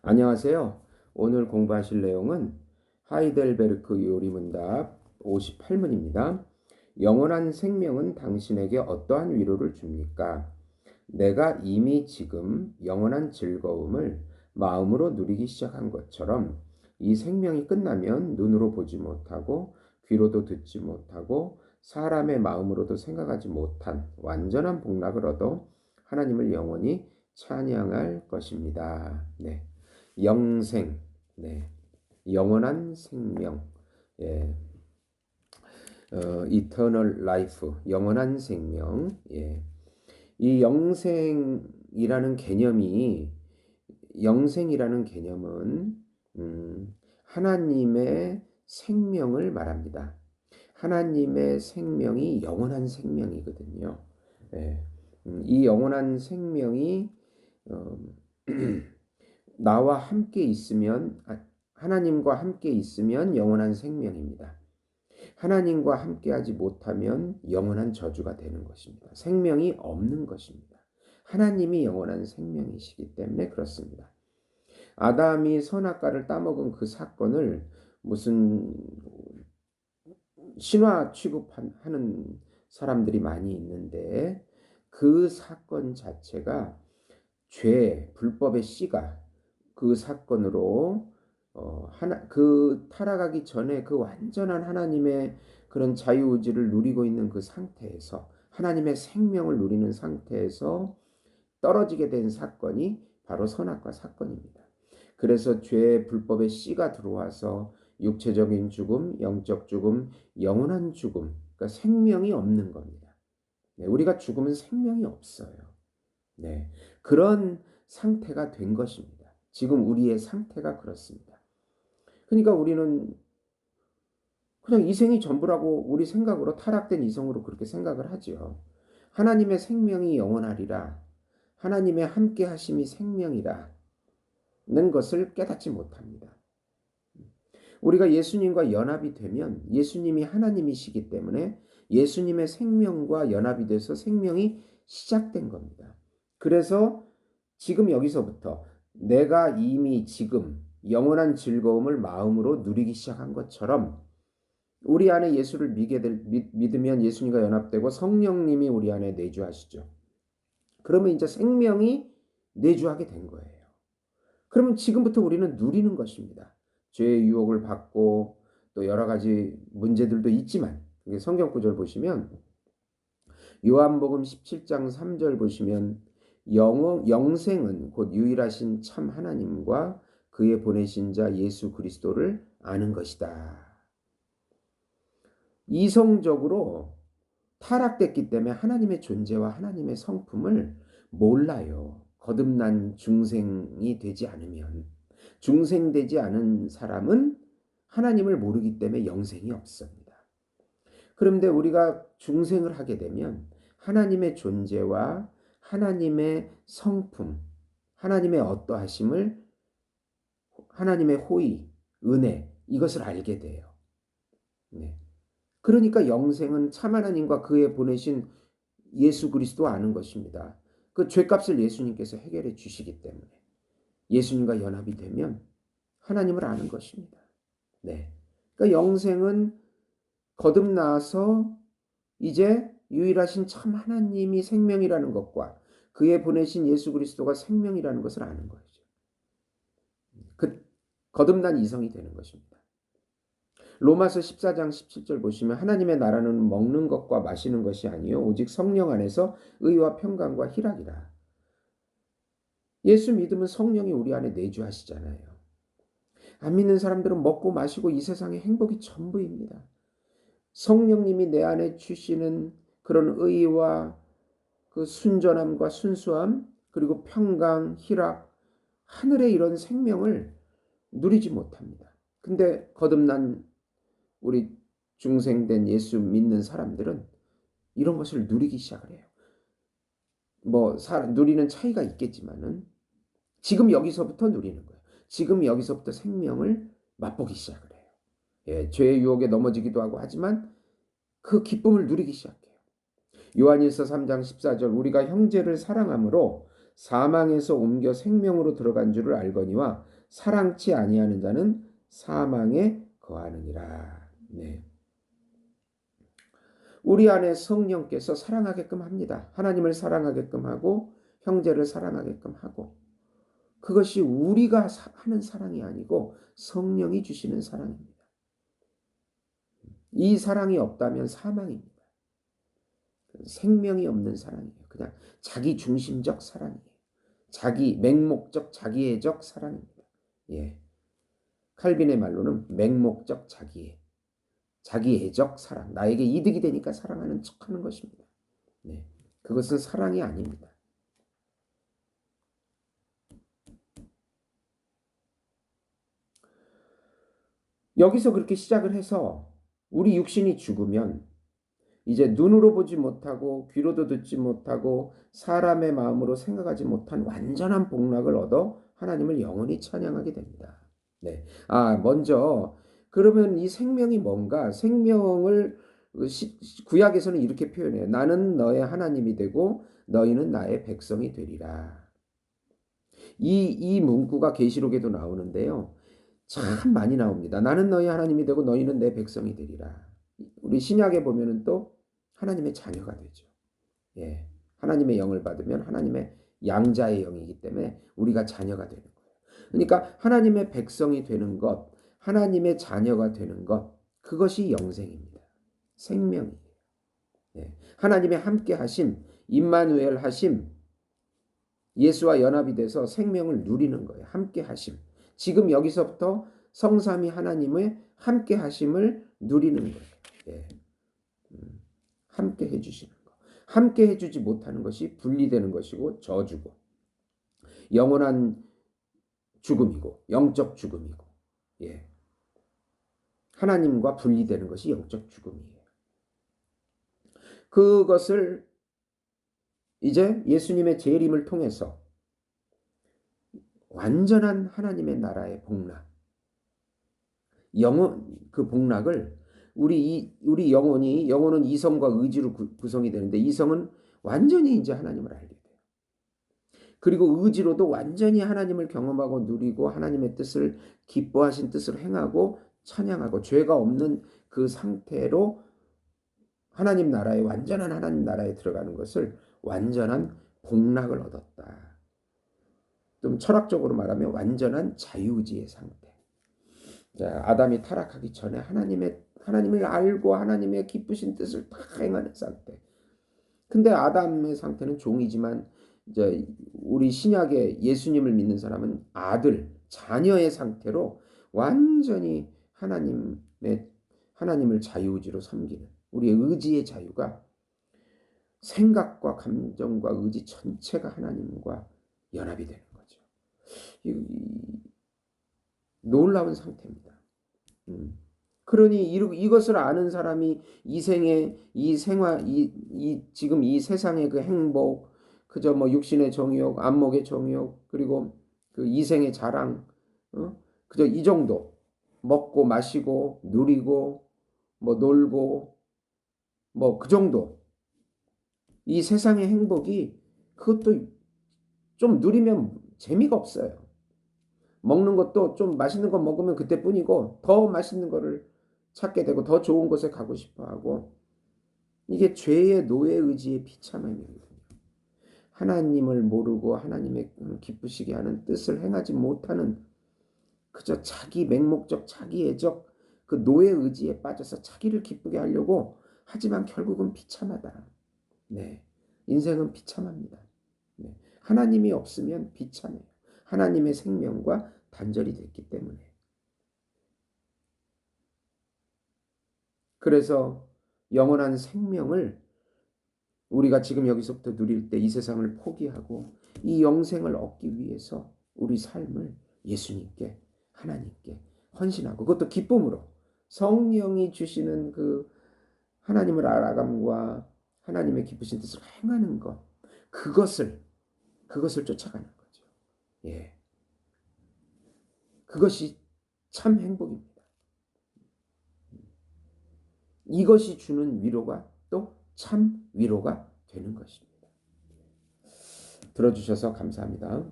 안녕하세요. 오늘 공부하실 내용은 하이델베르크 요리문답 58문입니다. 영원한 생명은 당신에게 어떠한 위로를 줍니까? 내가 이미 지금 영원한 즐거움을 마음으로 누리기 시작한 것처럼 이 생명이 끝나면 눈으로 보지 못하고 귀로도 듣지 못하고 사람의 마음으로도 생각하지 못한 완전한 복락을 얻어 하나님을 영원히 찬양할 것입니다. 네. 영생, 네, 영원한 생명, 예, eternal life, 영원한 생명, 예. 이 영생이라는 개념은 하나님의 생명을 말합니다. 하나님의 생명이 영원한 생명이거든요. 예. 이 영원한 생명이 어, 나와 함께 있으면 하나님과 함께 있으면 영원한 생명입니다. 하나님과 함께하지 못하면 영원한 저주가 되는 것입니다. 생명이 없는 것입니다. 하나님이 영원한 생명이시기 때문에 그렇습니다. 아담이 선악과를 따먹은 그 사건을 무슨 신화 취급하는 사람들이 많이 있는데 그 사건 자체가 불법의 씨가 그 사건으로 그 타락하기 전에 그 완전한 하나님의 그런 자유의지를 누리고 있는 그 상태에서 하나님의 생명을 누리는 상태에서 떨어지게 된 사건이 바로 선악과 사건입니다. 그래서 죄의 불법의 씨가 들어와서 육체적인 죽음, 영적 죽음, 영원한 죽음, 그러니까 생명이 없는 겁니다. 네, 우리가 죽으면 생명이 없어요. 네, 그런 상태가 된 것입니다. 지금 우리의 상태가 그렇습니다. 그러니까 우리는 그냥 이생이 전부라고 우리 생각으로 타락된 이성으로 그렇게 생각을 하죠. 하나님의 생명이 영원하리라. 하나님의 함께 하심이 생명이라는 것을 깨닫지 못합니다. 우리가 예수님과 연합이 되면 예수님이 하나님이시기 때문에 예수님의 생명과 연합이 돼서 생명이 시작된 겁니다. 그래서 지금 여기서부터 내가 이미 지금 영원한 즐거움을 마음으로 누리기 시작한 것처럼 우리 안에 예수를 믿으면 예수님과 연합되고 성령님이 우리 안에 내주하시죠. 그러면 이제 생명이 내주하게 된 거예요. 그러면 지금부터 우리는 누리는 것입니다. 죄의 유혹을 받고 또 여러 가지 문제들도 있지만 성경 구절 보시면 요한복음 17장 3절 보시면 영생은 곧 유일하신 참 하나님과 그의 보내신 자 예수 그리스도를 아는 것이다. 이성적으로 타락됐기 때문에 하나님의 존재와 하나님의 성품을 몰라요. 거듭난 중생이 되지 않으면. 중생되지 않은 사람은 하나님을 모르기 때문에 영생이 없습니다. 그런데 우리가 중생을 하게 되면 하나님의 존재와 하나님의 성품, 하나님의 어떠하심을, 하나님의 호의, 은혜, 이것을 알게 돼요. 네. 그러니까 영생은 참 하나님과 그의 보내신 예수 그리스도 아는 것입니다. 그 죄값을 예수님께서 해결해 주시기 때문에 예수님과 연합이 되면 하나님을 아는 것입니다. 네. 그러니까 영생은 거듭나서 이제 유일하신 참 하나님이 생명이라는 것과 그의 보내신 예수 그리스도가 생명이라는 것을 아는 거죠. 그 거듭난 이성이 되는 것입니다. 로마서 14장 17절 보시면 하나님의 나라는 먹는 것과 마시는 것이 아니요 오직 성령 안에서 의와 평강과 희락이라. 예수 믿으면 성령이 우리 안에 내주하시잖아요. 안 믿는 사람들은 먹고 마시고 이 세상의 행복이 전부입니다. 성령님이 내 안에 주시는 그런 의와 그 순전함과 순수함 그리고 평강, 희락, 하늘의 이런 생명을 누리지 못합니다. 근데 거듭난 우리 중생된 예수 믿는 사람들은 이런 것을 누리기 시작을 해요. 누리는 차이가 있겠지만은 지금 여기서부터 누리는 거예요. 지금 여기서부터 생명을 맛보기 시작을 해요. 예, 죄의 유혹에 넘어지기도 하고 하지만 그 기쁨을 누리기 시작해요. 요한일서 3장 14절 우리가 형제를 사랑함으로 사망에서 옮겨 생명으로 들어간 줄을 알거니와 사랑치 아니하는 자는 사망에 거하느니라. 네. 우리 안에 성령께서 사랑하게끔 합니다. 하나님을 사랑하게끔 하고 형제를 사랑하게끔 하고, 그것이 우리가 하는 사랑이 아니고 성령이 주시는 사랑입니다. 이 사랑이 없다면 사망입니다. 생명이 없는 사랑이에요. 그냥 자기 중심적 사랑이에요. 자기 맹목적 자기애적 사랑입니다. 예. 칼빈의 말로는 맹목적 자기애적 사랑. 나에게 이득이 되니까 사랑하는 척하는 것입니다. 네. 그것은 사랑이 아닙니다. 여기서 그렇게 시작을 해서 우리 육신이 죽으면 이제 눈으로 보지 못하고 귀로도 듣지 못하고 사람의 마음으로 생각하지 못한 완전한 복락을 얻어 하나님을 영원히 찬양하게 됩니다. 네. 먼저 그러면 이 생명이 뭔가? 생명을 구약에서는 이렇게 표현해요. 나는 너의 하나님이 되고 너희는 나의 백성이 되리라. 이 문구가 계시록에도 나오는데요. 참 많이 나옵니다. 나는 너희 하나님이 되고 너희는 내 백성이 되리라. 우리 신약에 보면은 또 하나님의 자녀가 되죠. 예. 하나님의 영을 받으면 하나님의 양자의 영이기 때문에 우리가 자녀가 되는 거예요. 그러니까 하나님의 백성이 되는 것, 하나님의 자녀가 되는 것, 그것이 영생입니다. 생명이에요. 예. 하나님의 함께 하심, 임마누엘 하심, 예수와 연합이 돼서 생명을 누리는 거예요. 함께 하심. 지금 여기서부터 성삼위 하나님의 함께 하심을 누리는 거예요. 예. 함께 해주시는 거. 함께 해주지 못하는 것이 분리되는 것이고 저주고 영원한 죽음이고 영적 죽음이고, 예. 하나님과 분리되는 것이 영적 죽음이에요. 그것을 이제 예수님의 재림을 통해서 완전한 하나님의 나라의 복락, 그 복락을 우리 영혼은 이성과 의지로 구성이 되는데 이성은 완전히 이제 하나님을 알게 돼요. 그리고 의지로도 완전히 하나님을 경험하고 누리고 하나님의 뜻을 기뻐하신 뜻을 행하고 찬양하고 죄가 없는 그 상태로 하나님 나라에 완전한 하나님 나라에 들어가는 것을 완전한 복락을 얻었다. 좀 철학적으로 말하면 완전한 자유의지의 상태. 자, 아담이 타락하기 전에 하나님을 알고 하나님의 기쁘신 뜻을 다 행하는 상태. 근데 아담의 상태는 종이지만 이제 우리 신약의 예수님을 믿는 사람은 아들, 자녀의 상태로 완전히 하나님을 자유의지로 섬기는 우리의 의지의 자유가 생각과 감정과 의지 전체가 하나님과 연합이 되는 거죠. 놀라운 상태입니다. 그러니 이것을 아는 사람이 이 생의 이 생활 지금 이 세상의 그 행복, 그저 뭐 육신의 정욕, 안목의 정욕, 그리고 그 이생의 자랑, 그저 이 정도 먹고 마시고 누리고 뭐 놀고 뭐 그 정도 이 세상의 행복이 그것도 좀 누리면 재미가 없어요. 먹는 것도 좀 맛있는 거 먹으면 그때뿐이고 더 맛있는 거를 찾게 되고 더 좋은 곳에 가고 싶어 하고, 이게 죄의 노예 의지의 비참함이거든요. 하나님을 모르고 하나님의 기쁘시게 하는 뜻을 행하지 못하는 그저 자기 맹목적 자기애적 그 노예 의지에 빠져서 자기를 기쁘게 하려고 하지만 결국은 비참하다. 네. 인생은 비참합니다. 네. 하나님이 없으면 비참해요. 하나님의 생명과 단절이 됐기 때문에. 그래서 영원한 생명을 우리가 지금 여기서부터 누릴 때 이 세상을 포기하고 이 영생을 얻기 위해서 우리 삶을 예수님께 하나님께 헌신하고, 그것도 기쁨으로 성령이 주시는 그 하나님을 알아감과 하나님의 기쁘신 뜻을 행하는 것, 그것을 쫓아가는 거죠. 예. 그것이 참 행복입니다. 이것이 주는 위로가 또 참 위로가 되는 것입니다. 들어주셔서 감사합니다.